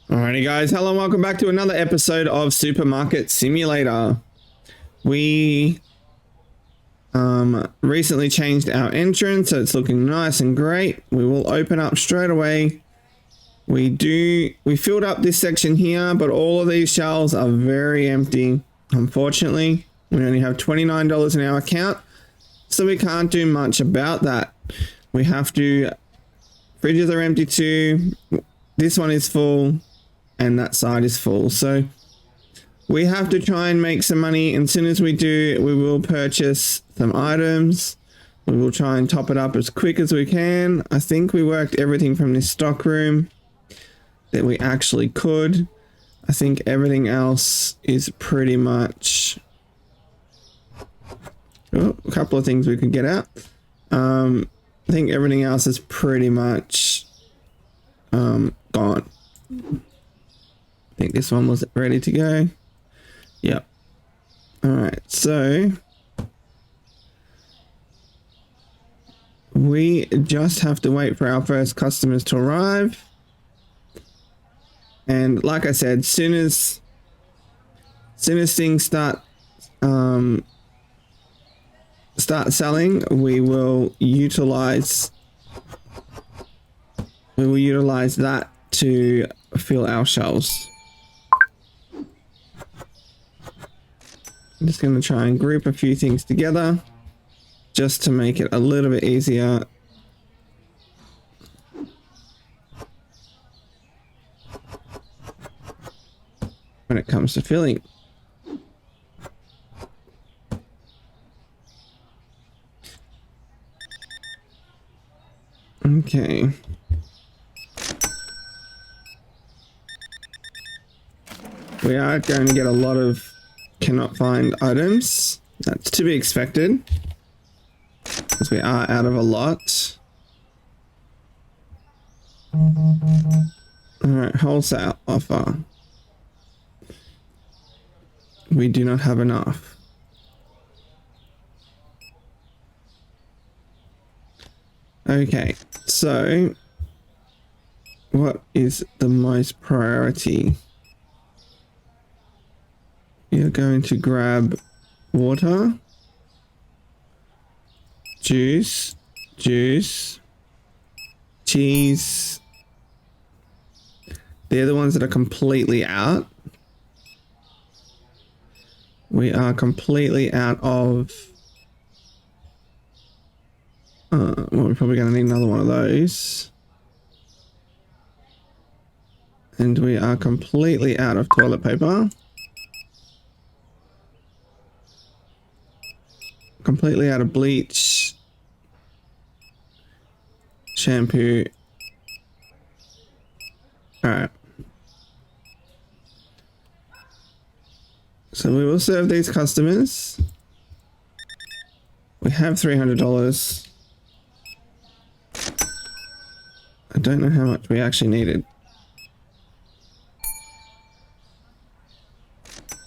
Alrighty guys, hello and welcome back to another episode of Supermarket Simulator. We recently changed our entrance, so it's looking nice and great. We will open up straight away. We filled up this section here, but all of these shelves are very empty. Unfortunately, we only have $29 in our account, so we can't do much about that. We have to, fridges are empty too. This one is full. And that side is full, so we have to try and make some money. And as soon as we do, we will purchase some items. We will try and top it up as quick as we can. I think we worked everything from this stock room that we actually could. I think everything else is pretty much a couple of things we could get out. I think everything else is pretty much gone. I think this one was ready to go. Yep. All right, so we just have to wait for our first customers to arrive. And like I said, soon as things start selling, we will utilize that to fill our shelves. I'm just going to try and group a few things together just to make it a little bit easier. When it comes to filling. Okay. We are going to get a lot of cannot find items. That's to be expected, because we are out of a lot. Alright, wholesale offer. We do not have enough. Okay, so what is the most priority? You're going to grab water, juice, cheese. They're the ones that are completely out. We are completely out of... well, we're probably going to need another one of those. And we are completely out of toilet paper. Completely out of bleach, shampoo. Alright. So we will serve these customers. We have $300. I don't know how much we actually needed.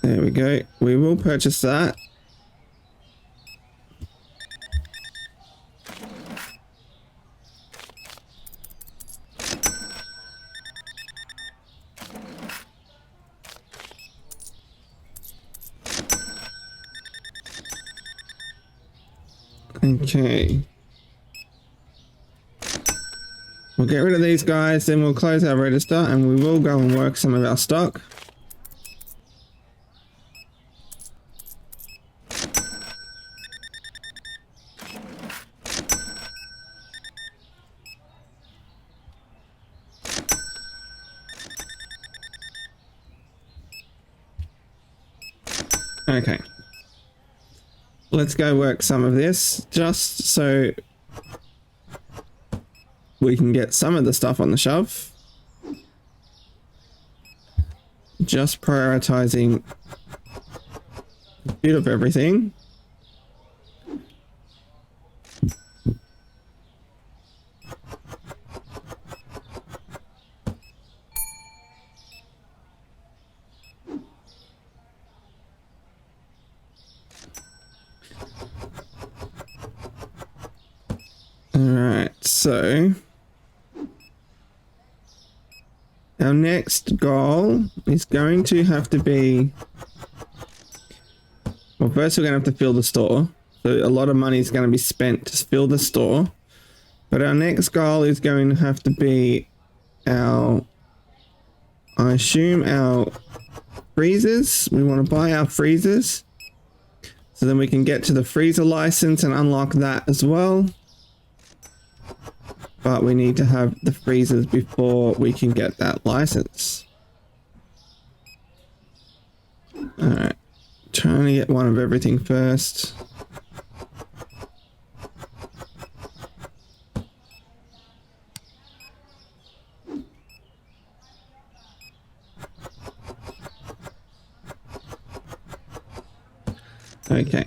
There we go. We will purchase that. Okay. We'll get rid of these guys, then we'll close our register and we will go and work some of our stock. Okay. Let's go work some of this just so we can get some of the stuff on the shelf. Just prioritizing a bit of everything. Alright, so Our next goal is going to have to be... Well, first we're going to have to fill the store. So a lot of money is going to be spent to fill the store. But our next goal is going to have to be our... I assume our freezers. We want to buy our freezers. So then we can get to the freezer license and unlock that as well. But we need to have the freezers before we can get that license. Alright. Trying to get one of everything first. Okay.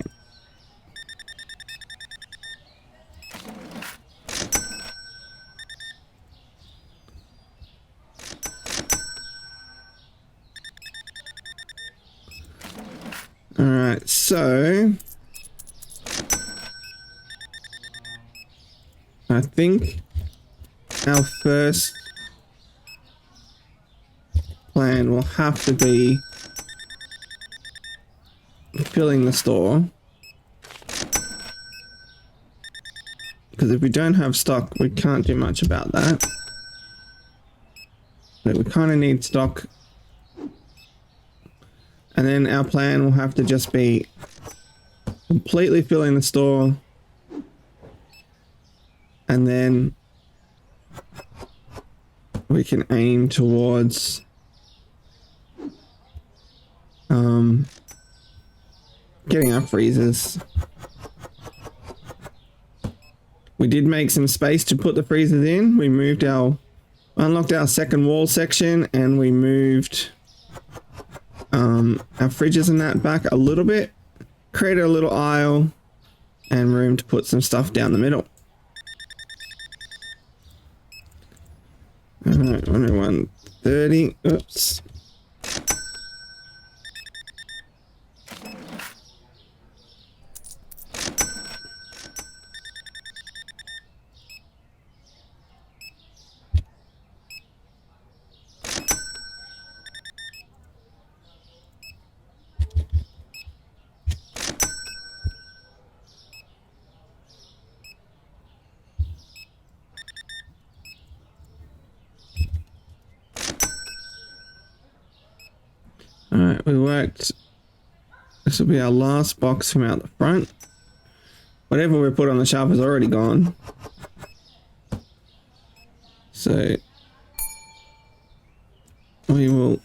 Alright, so I think our first plan will have to be filling the store. Because if we don't have stock, we can't do much about that. But we kind of need stock. And then our plan will have to just be completely filling the store. And then we can aim towards getting our freezers. We did make some space to put the freezers in. We moved unlocked our second wall section, and we moved our fridges and that back a little bit, created a little aisle and room to put some stuff down the middle. Alright, 101.30. Oops. Alright, we worked. This will be our last box from out the front. Whatever we put on the shelf is already gone. So we will...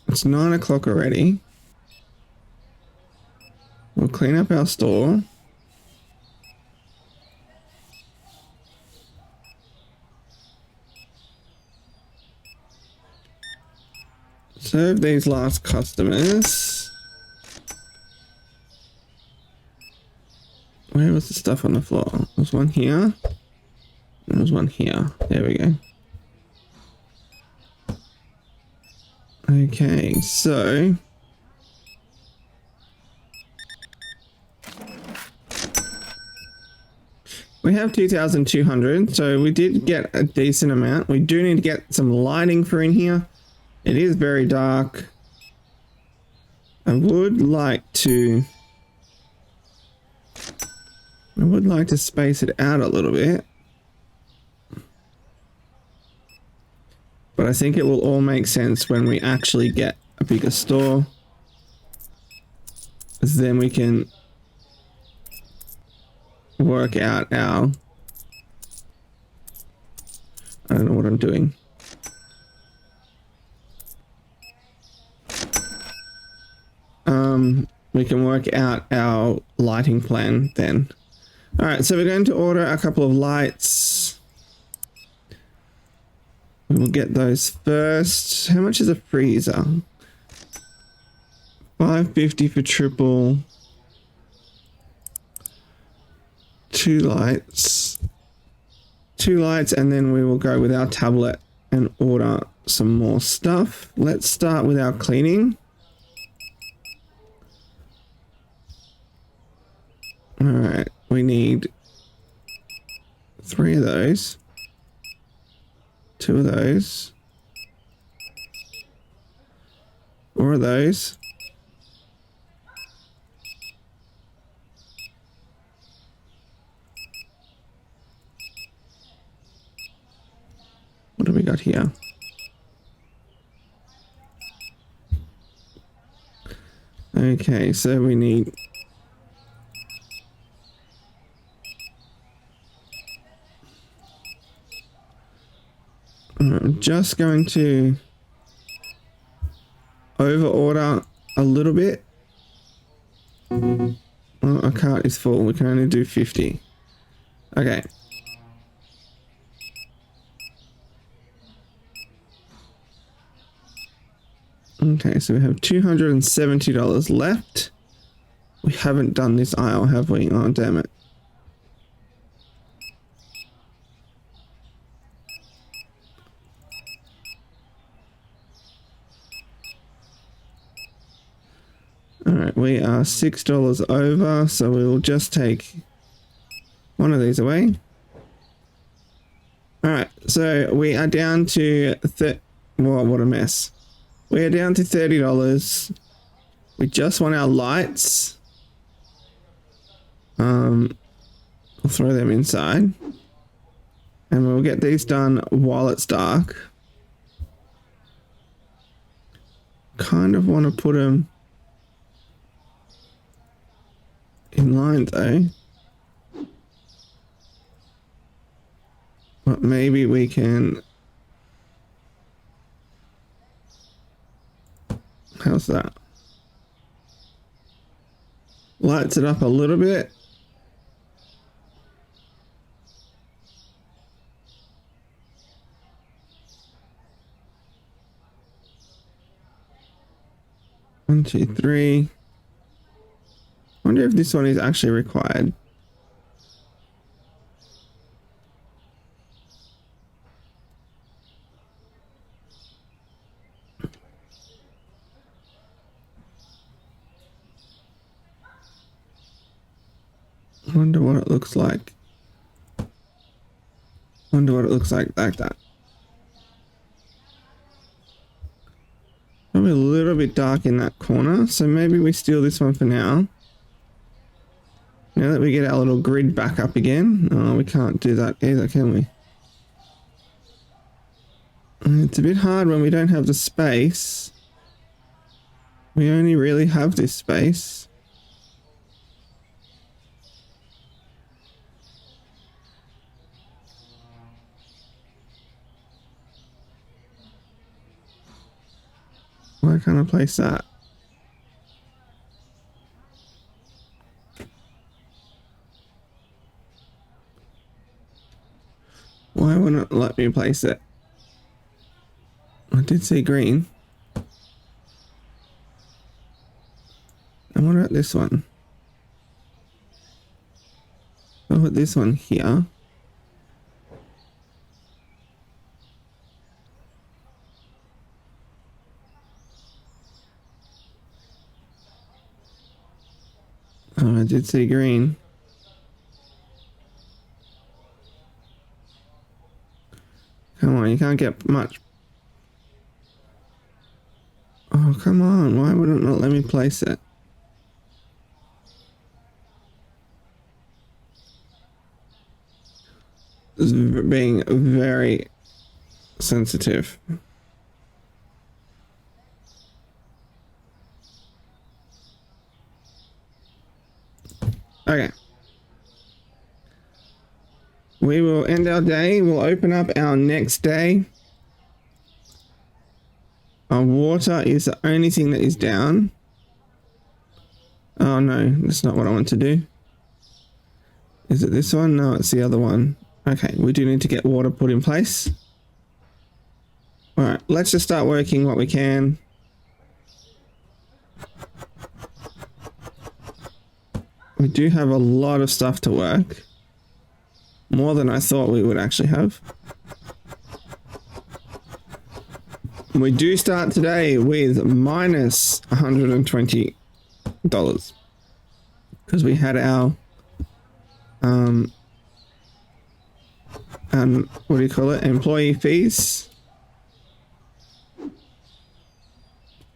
It's 9 o'clock already. We'll clean up our store. Serve these last customers. Where was the stuff on the floor? There's one here. And there's one here. There we go. Okay, so we have 2,200, so we did get a decent amount. We do need to get some lighting for in here. It is very dark. I would like to space it out a little bit. But I think it will all make sense when we actually get a bigger store. Because then we can work out our... I don't know what I'm doing. We can work out our lighting plan then. Alright, so we're going to order a couple of lights. We will get those first. How much is a freezer? $5.50 for triple. 2 lights. 2 lights, and then we will go with our tablet and order some more stuff. Let's start with our cleaning. Alright, we need 3 of those. 2 of those. Or are those? What do we got here? Okay, so we need... I'm just going to over order a little bit. Well, our cart is full. We can only do 50. Okay. Okay, so we have $270 left. We haven't done this aisle, have we? Oh, damn it. Alright, we are $6 over, so we will just take one of these away. Alright, so we are down to... Whoa, what a mess. We are down to $30. We just want our lights. We'll throw them inside. And we'll get these done while it's dark. Kind of want to put them in line though. But maybe we can... How's that? Lights it up a little bit. One, two, three. Wonder if this one is actually required. Wonder what it looks like. Wonder what it looks like that. Probably a little bit dark in that corner, so maybe we steal this one for now. Now that we get our little grid back up again. Oh, we can't do that either, can we? It's a bit hard when we don't have the space. We only really have this space. Why can't I place that? Why wouldn't it let me place it? I did see green. And what about this one? I'll put this one here. Oh, I did see green. Come on, you can't get much. Oh, come on. Why wouldn't it let me place it? This is being very sensitive. Okay. We will end our day. We'll open up our next day. Our water is the only thing that is down. Oh no, that's not what I want to do. Is it this one? No, it's the other one. Okay, we do need to get water put in place. Alright, let's just start working what we can. We do have a lot of stuff to work. More than I thought we would actually have. We do start today with minus $120. Because we had our what do you call it? Employee fees.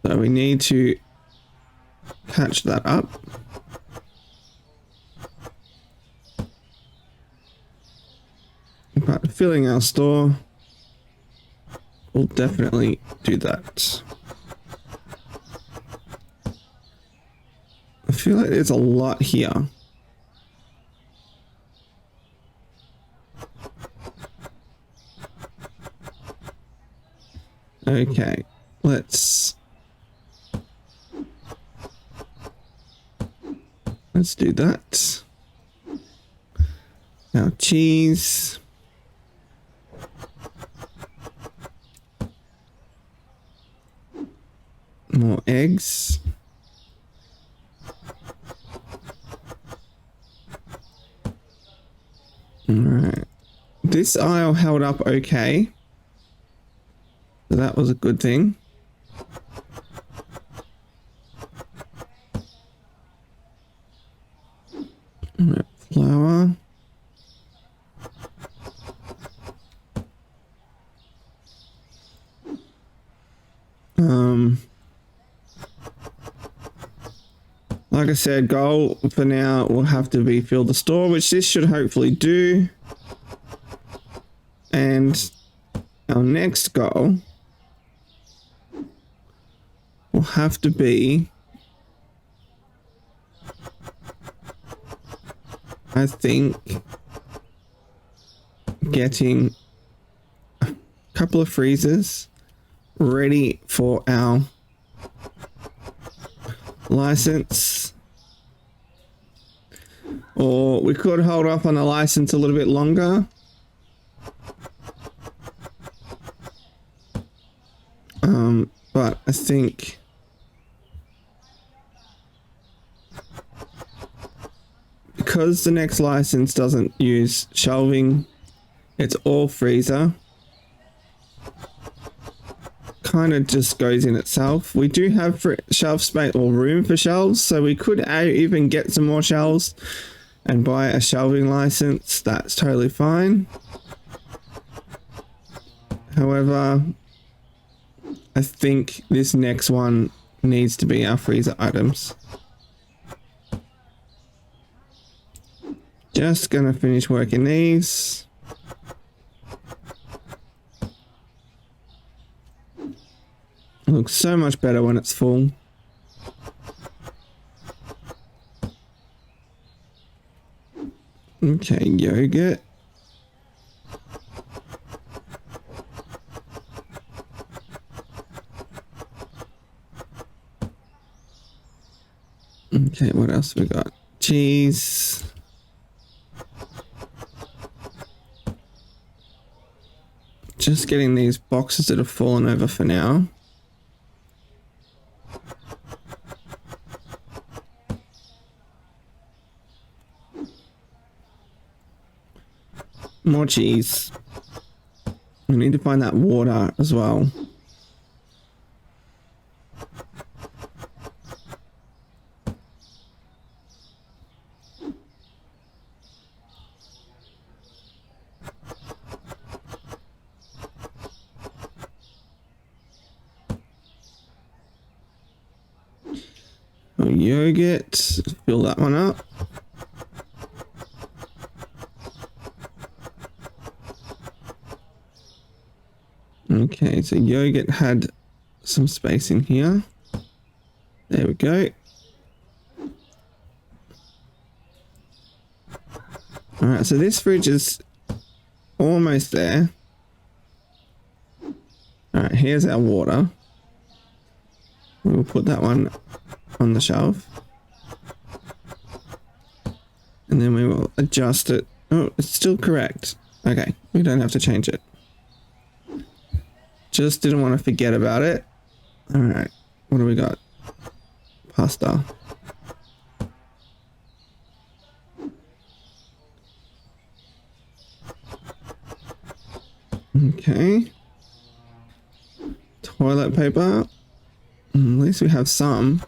So we need to catch that up. But filling our store will definitely do that. I feel like there's a lot here. Okay, let's do that. Now cheese. More eggs. Alright. This aisle held up okay. So that was a good thing. Alright, flour. Like I said, goal for now will have to be fill the store, which this should hopefully do. And our next goal will have to be, I think, getting a couple of freezers ready for our license. Or we could hold off on the license a little bit longer. But I think because the next license doesn't use shelving, it's all freezer. Kind of just goes in itself. We do have shelf space or room for shelves, so we could even get some more shelves and buy a shelving license. That's totally fine. However, I think this next one needs to be our freezer items. Just gonna finish working these. It looks so much better when it's full. Okay, yogurt. Okay, what else we got? Cheese. Just getting these boxes that have fallen over for now. More cheese. We need to find that water as well. Yogurt, fill that one up. Okay, so yogurt had some space in here. There we go. Alright, so this fridge is almost there. Alright, here's our water. We'll put that one on the shelf. And then we will adjust it. Oh, it's still correct. Okay, we don't have to change it. Just didn't want to forget about it. Alright, what do we got? Pasta. Okay. Toilet paper. At least we have some.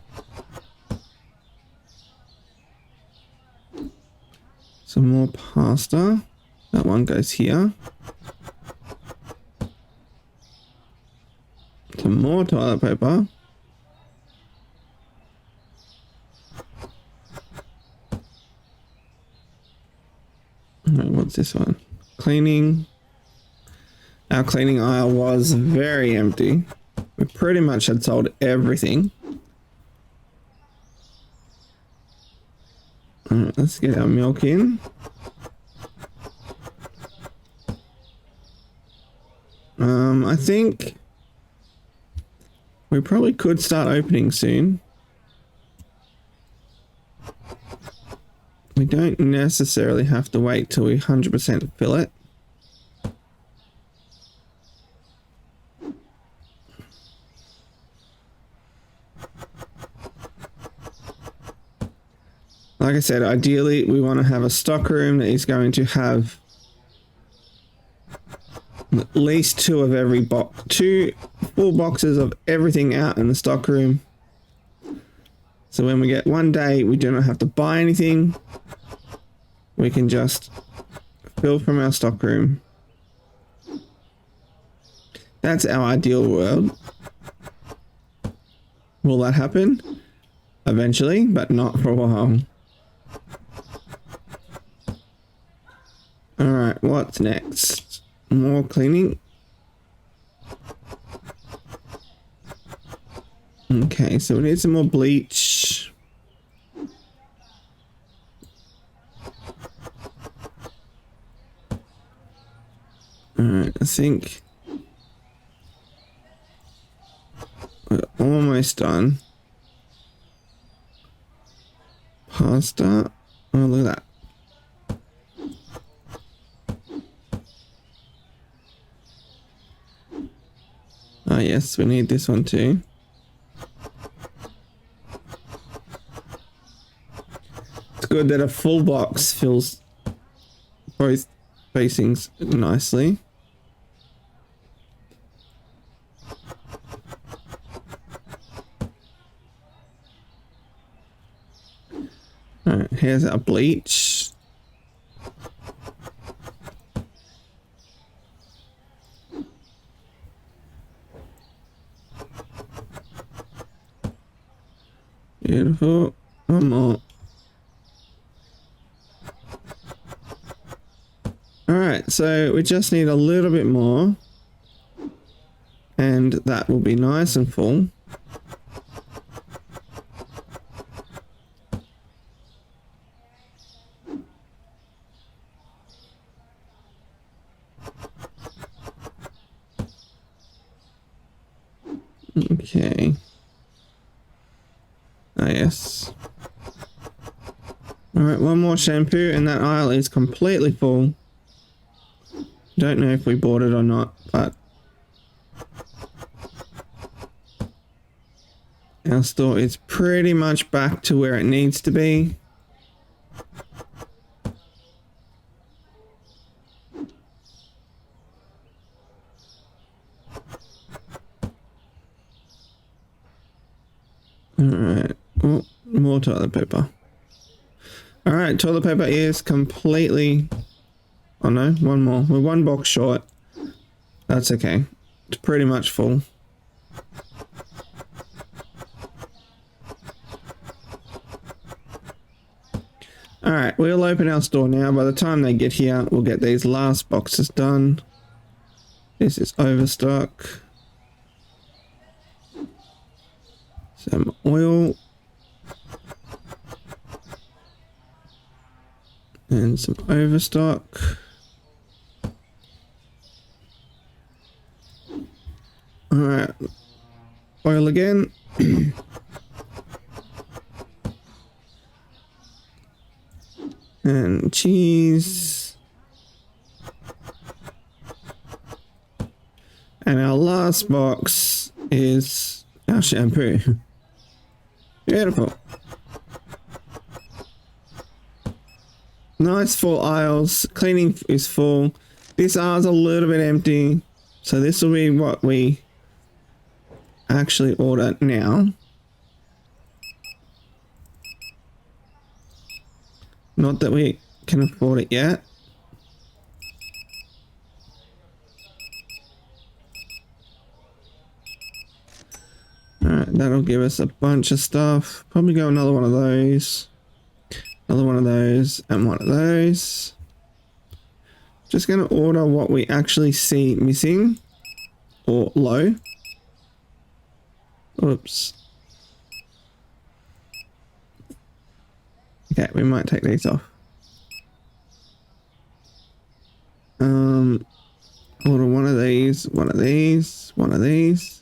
Some more pasta. That one goes here. Some more toilet paper. What's this one? Cleaning. Our cleaning aisle was very empty. We pretty much had sold everything. Alright, let's get our milk in. I think we probably could start opening soon. We don't necessarily have to wait till we 100% fill it. Like I said, ideally we want to have a stock room that is going to have at least two of every box, 2 full boxes of everything out in the stock room. So when we get one day, we do not have to buy anything. We can just fill from our stock room. That's our ideal world. Will that happen? Eventually, but not for a while. Alright, what's next? More cleaning. Okay, so we need some more bleach. Alright, I think we're almost done. Pasta. Oh, look at that. Oh yes, we need this one too. It's good that a full box fills both facings nicely. Alright, here's our bleach. Beautiful. One more. Alright, so we just need a little bit more. And that will be nice and full. Okay. Ah, yes. Alright, one more shampoo and that aisle is completely full. Don't know if we bought it or not, but our store is pretty much back to where it needs to be. Alright. Oh, more toilet paper. Alright, toilet paper is completely... Oh no, one more. We're one box short. That's okay. It's pretty much full. Alright, we'll open our store now. By the time they get here, we'll get these last boxes done. This is overstock. Some oil. And some overstock. Alright. Oil again. And cheese. And our last box is our shampoo. Beautiful. Nice full aisles. Cleaning is full. This aisle's a little bit empty. So this will be what we actually order now. Not that we can afford it yet. Alright, that'll give us a bunch of stuff. Probably go another one of those. Another one of those. And one of those. Just going to order what we actually see missing or low. Oops. Okay, we might take these off. Order one of these, one of these, one of these.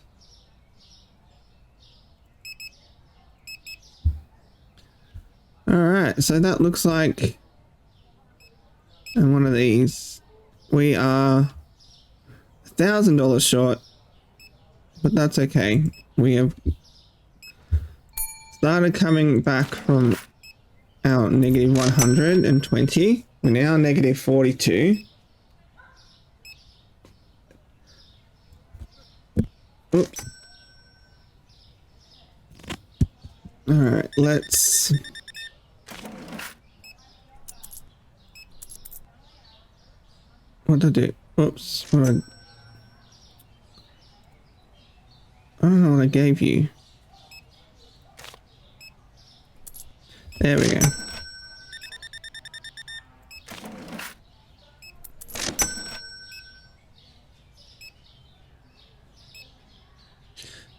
Alright, so that looks like, and one of these. We are $1,000 short, but that's okay. We have started coming back from our negative 120. We're now negative 42. Oops. Alright, let's... What did I do? Oops. What did I don't know what I gave you. There we go.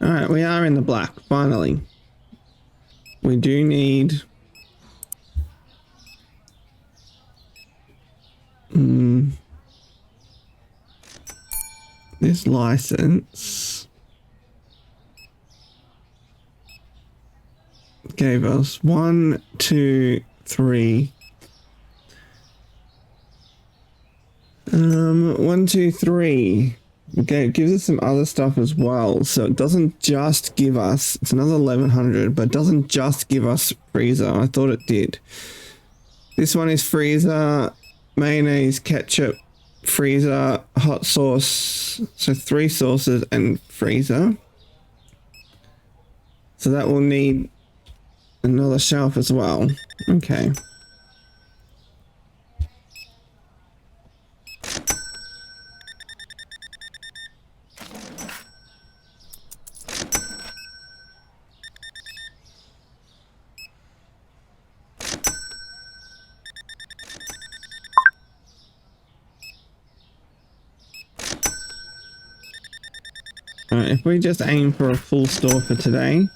Alright, we are in the black, finally. We do need... this license gave us 1, 2, 3. 1, 2, 3. Okay, it gives us some other stuff as well. So it doesn't just give us, it's another 1100, but it doesn't just give us freezer. I thought it did. This one is freezer, mayonnaise, ketchup, freezer, hot sauce. So 3 sauces and freezer. So that will need another shelf as well. Okay. Alright, if we just aim for a full store for today.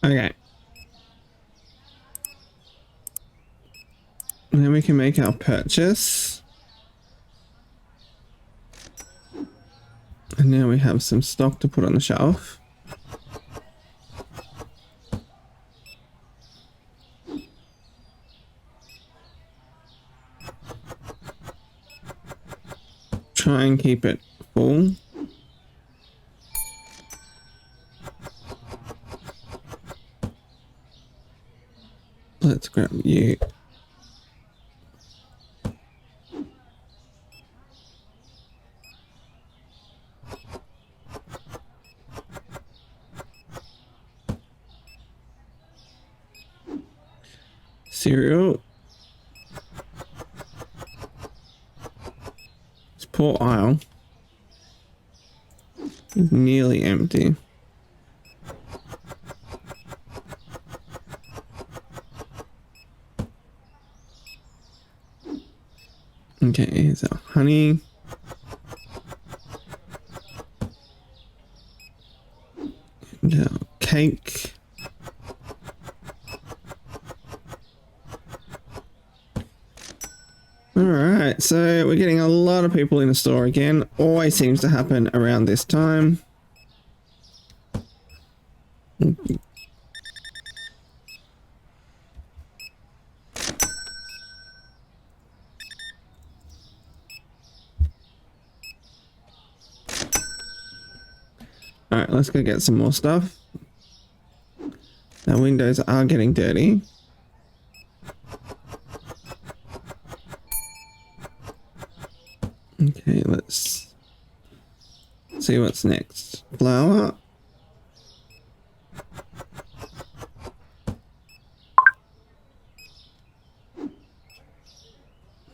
Okay. And then we can make our purchase. And now we have some stock to put on the shelf. Try and keep it full. Let's grab you. Cereal. This poor aisle is nearly empty. Okay, here's our honey. And our cake. Alright, so we're getting a lot of people in the store again. Always seems to happen around this time. Alright, let's go get some more stuff. Our windows are getting dirty. see what's next. Flour.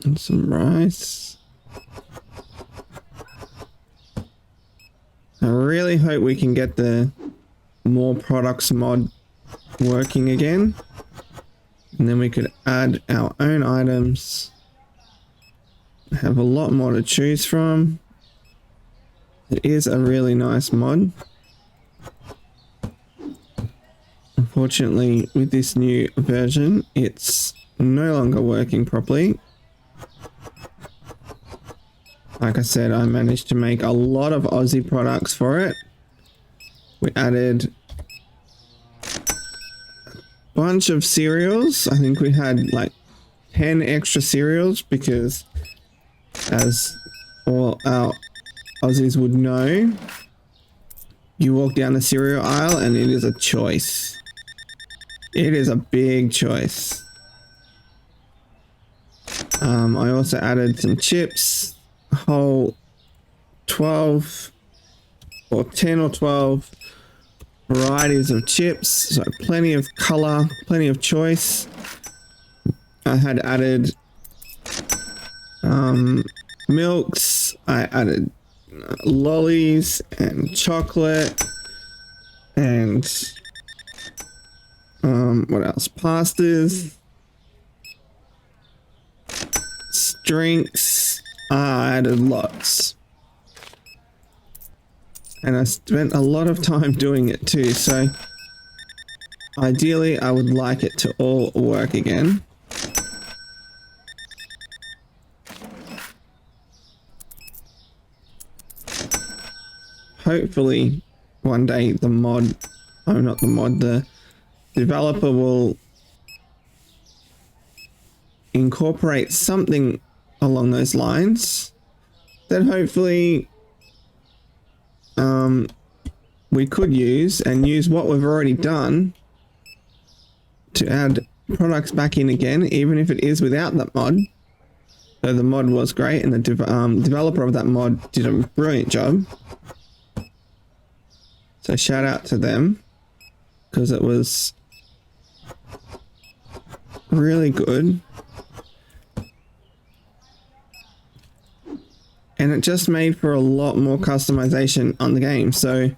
And some rice. I really hope we can get the more products mod working again. And then we could add our own items. Have a lot more to choose from. It is a really nice mod. Unfortunately, with this new version, it's no longer working properly. Like I said, I managed to make a lot of Aussie products for it. We added a bunch of cereals. I think we had like 10 extra cereals because, as all our Aussies would know, you walk down the cereal aisle and it is a choice. It is a big choice. I also added some chips, a whole 12 or 10 or 12 varieties of chips, so plenty of color, plenty of choice. I had added milks, I added lollies and chocolate and what else? Pastas, drinks. I added lots. And I spent a lot of time doing it too, so ideally I would like it to all work again. Hopefully one day the developer will incorporate something along those lines that hopefully we could use what we've already done to add products back in again, even if it is without that mod. So the mod was great and the developer of that mod did a brilliant job. So shout out to them because it was really good. And it just made for a lot more customization on the game. So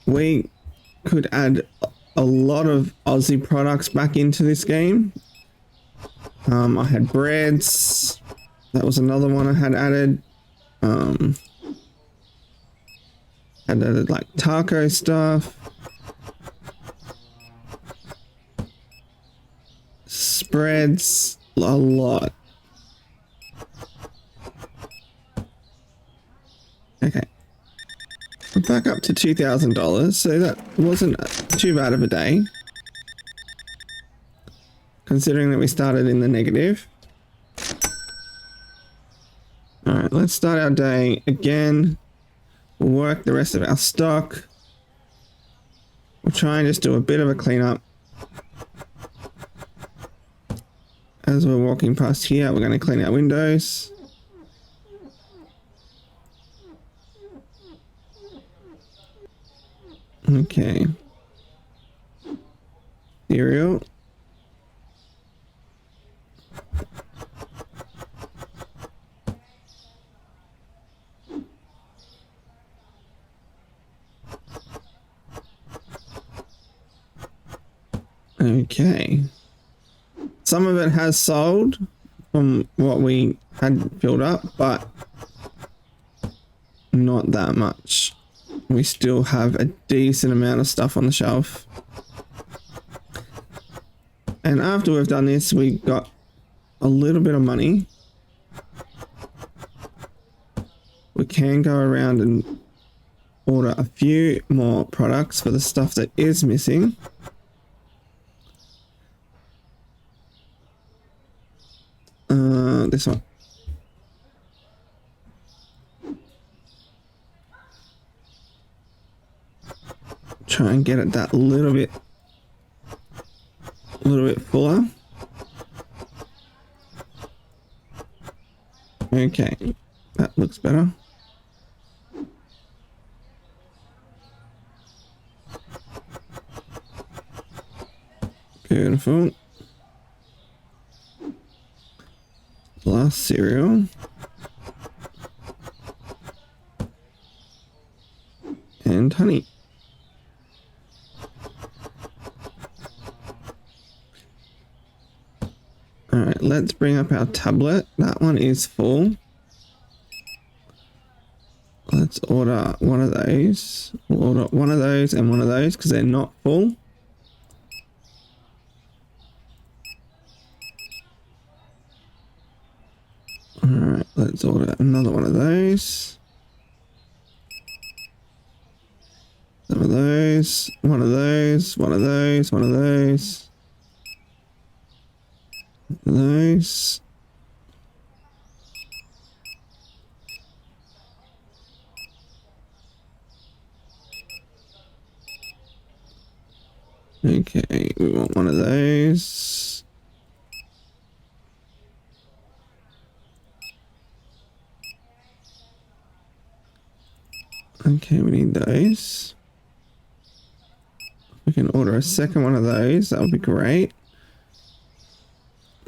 we could add a lot of Aussie products back into this game. I had breads. That was another one I had added. Had added like taco stuff. Spreads, a lot. Okay. We're back up to $2,000, so that wasn't too bad of a day. Considering that we started in the negative. Alright, let's start our day again. We'll work the rest of our stock. We'll try and just do a bit of a cleanup. As we're walking past here, we're going to clean our windows. Okay. Cereal. Okay. Some of it has sold from what we had filled up, but not that much. We still have a decent amount of stuff on the shelf. And after we've done this, we got a little bit of money. We can go around and order a few more products for the stuff that is missing. This one. Try and get it that little bit fuller. Okay, that looks better. Beautiful. Last cereal. And honey. Alright, let's bring up our tablet. That one is full. Let's order one of those. We'll order one of those and one of those because they're not full. Alright, let's order another one of those. Some of those. One of those. One of those. One of those. Those. Okay, we want one of those. Okay, we need those. We can order a second one of those. That would be great.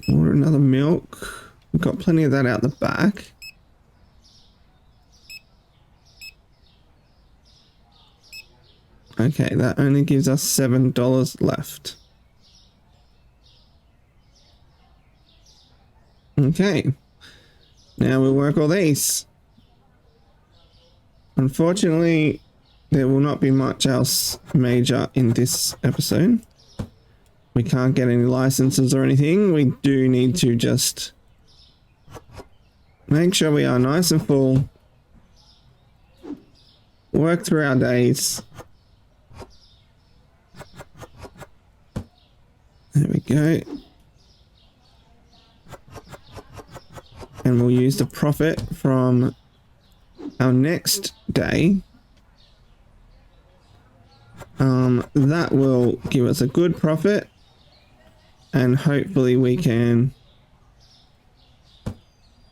Order another milk. We've got plenty of that out the back. Okay, that only gives us $7 left. Okay. Now we'll work all these. Unfortunately, there will not be much else major in this episode. We can't get any licenses or anything. We do need to just make sure we are nice and full. Work through our days. There we go. And we'll use the profit from our next day. That will give us a good profit. And hopefully we can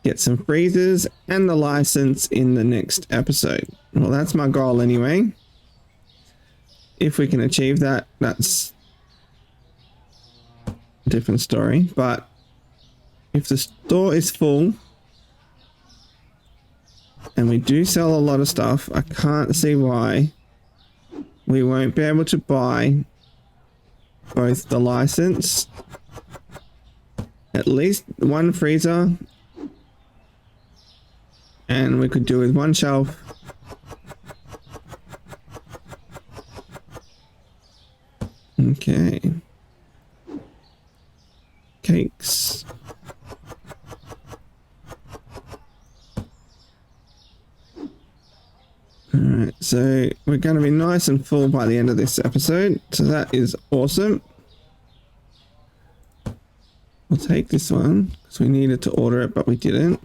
get some freezers and the license in the next episode. Well, that's my goal anyway. If we can achieve that, that's a different story. But if the store is full and we do sell a lot of stuff, I can't see why we won't be able to buy both the license, at least one freezer, and we could do with one shelf. Okay. Cakes. Alright, so we're going to be nice and full by the end of this episode, so that is awesome. We'll take this one, because we needed to order it, but we didn't.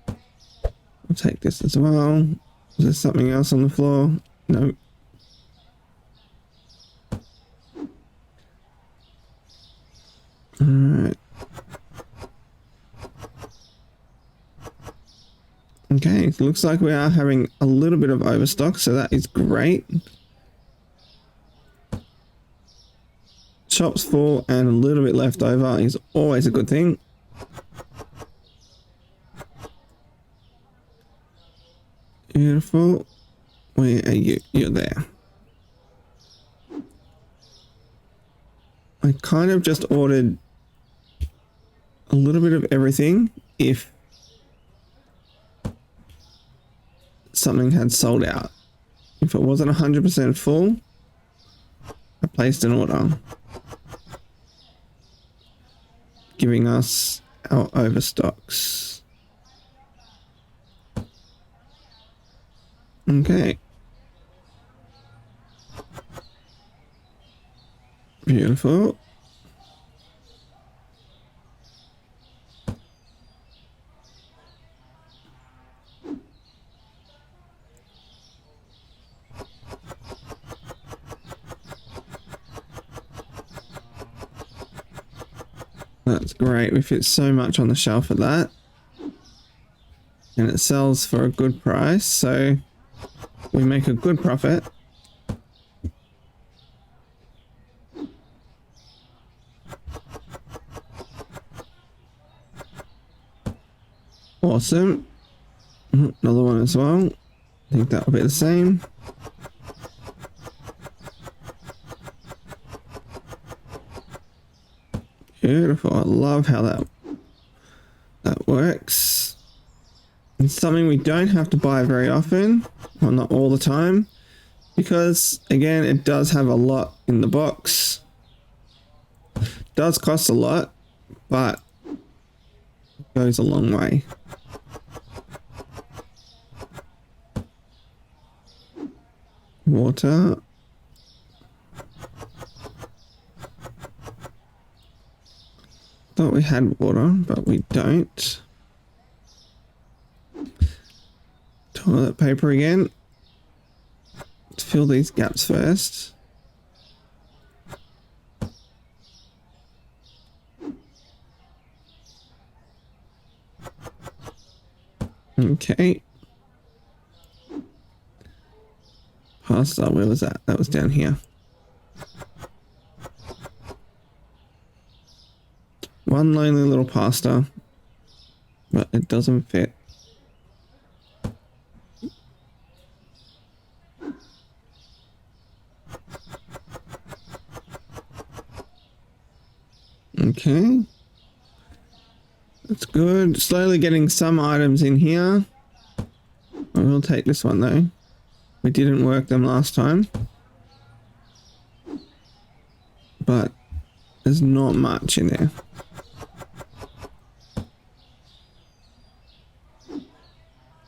We'll take this as well. Is there something else on the floor? No. Alright. Okay, it looks like we are having a little bit of overstock, so that is great. Shop's full and a little bit left over is always a good thing. Beautiful. Where are you? You're there. I kind of just ordered a little bit of everything if something had sold out. If it wasn't 100% full, I placed an order, giving us our overstocks. Okay. Beautiful. That's great. We fit so much on the shelf of that. And it sells for a good price, so we make a good profit. Awesome. Another one as well. I think that'll be the same. Beautiful. I love how that works. It's something we don't have to buy very often, well, not all the time, because again, it does have a lot in the box. It does cost a lot, but it goes a long way. Water. Thought we had water, but we don't. Toilet paper again. Let's fill these gaps first. Okay. Pasta, where was that? That was down here. One lonely little pasta, but it doesn't fit. Okay. That's good. Slowly getting some items in here. I will take this one though. We didn't work them last time. But there's not much in there.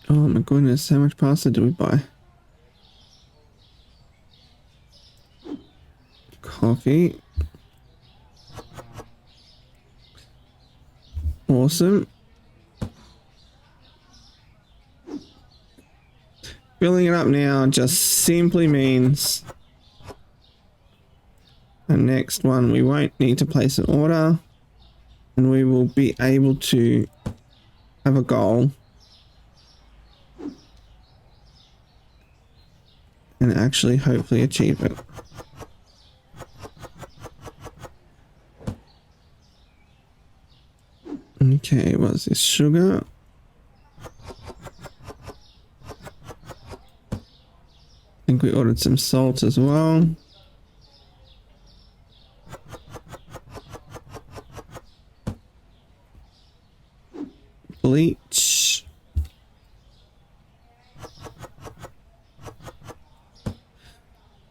Oh my goodness, how much pasta do we buy? Coffee. Awesome. Filling it up now just simply means the next one we won't need to place an order, and we will be able to have a goal and actually hopefully achieve it. Okay, what's this? Sugar. I think we ordered some salt as well. Bleach.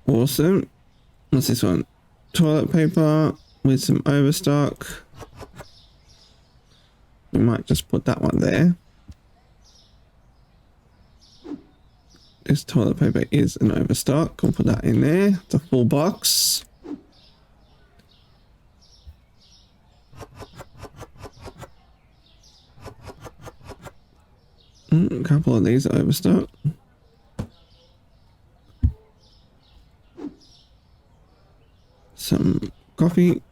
Awesome. What's this one? Toilet paper with some overstock. We might just put that one there. This toilet paper is an overstock. We'll put that in there. It's a full box. A couple of these are overstock. Some coffee.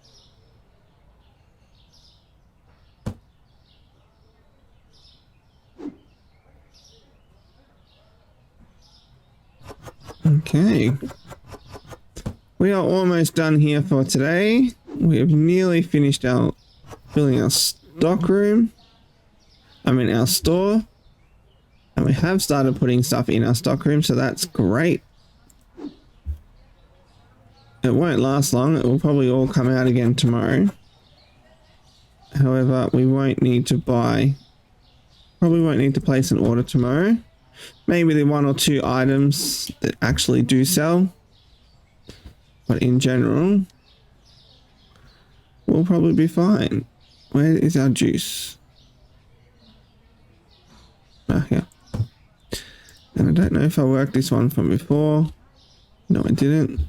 Okay. We are almost done here for today. We have nearly finished filling our stock room. Our store. And we have started putting stuff in our stock room, so that's great. It won't last long. It will probably all come out again tomorrow. However, we won't need to probably won't need to place an order tomorrow. Maybe the 1 or 2 items that actually do sell. But in general, we'll probably be fine. Where is our juice? Ah, here. And I don't know if I worked this one from before. No, I didn't.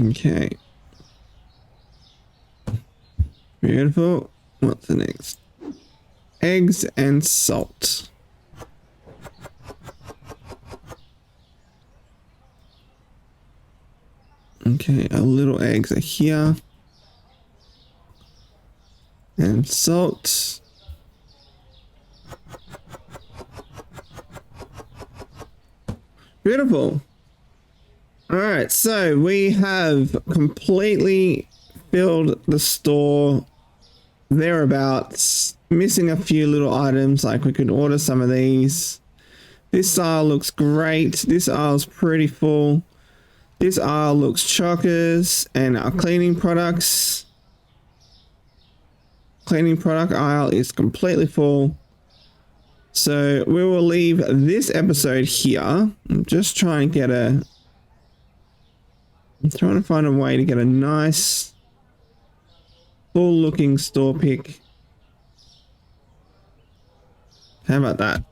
Okay. Beautiful. What's the next? Eggs and salt. Okay, our little eggs are here. And salt. Beautiful. All right, so we have completely filled the store thereabouts, missing a few little items, like we could order some of these. This aisle looks great. This aisle's pretty full. This aisle looks chockers, and our cleaning products. Cleaning product aisle is completely full. So we will leave this episode here. I'm just trying to get I'm trying to find a way to get a nice full looking store pick. How about that?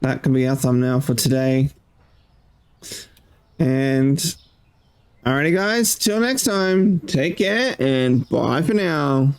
That can be our thumbnail for today. And alrighty guys, till next time, take care and bye for now.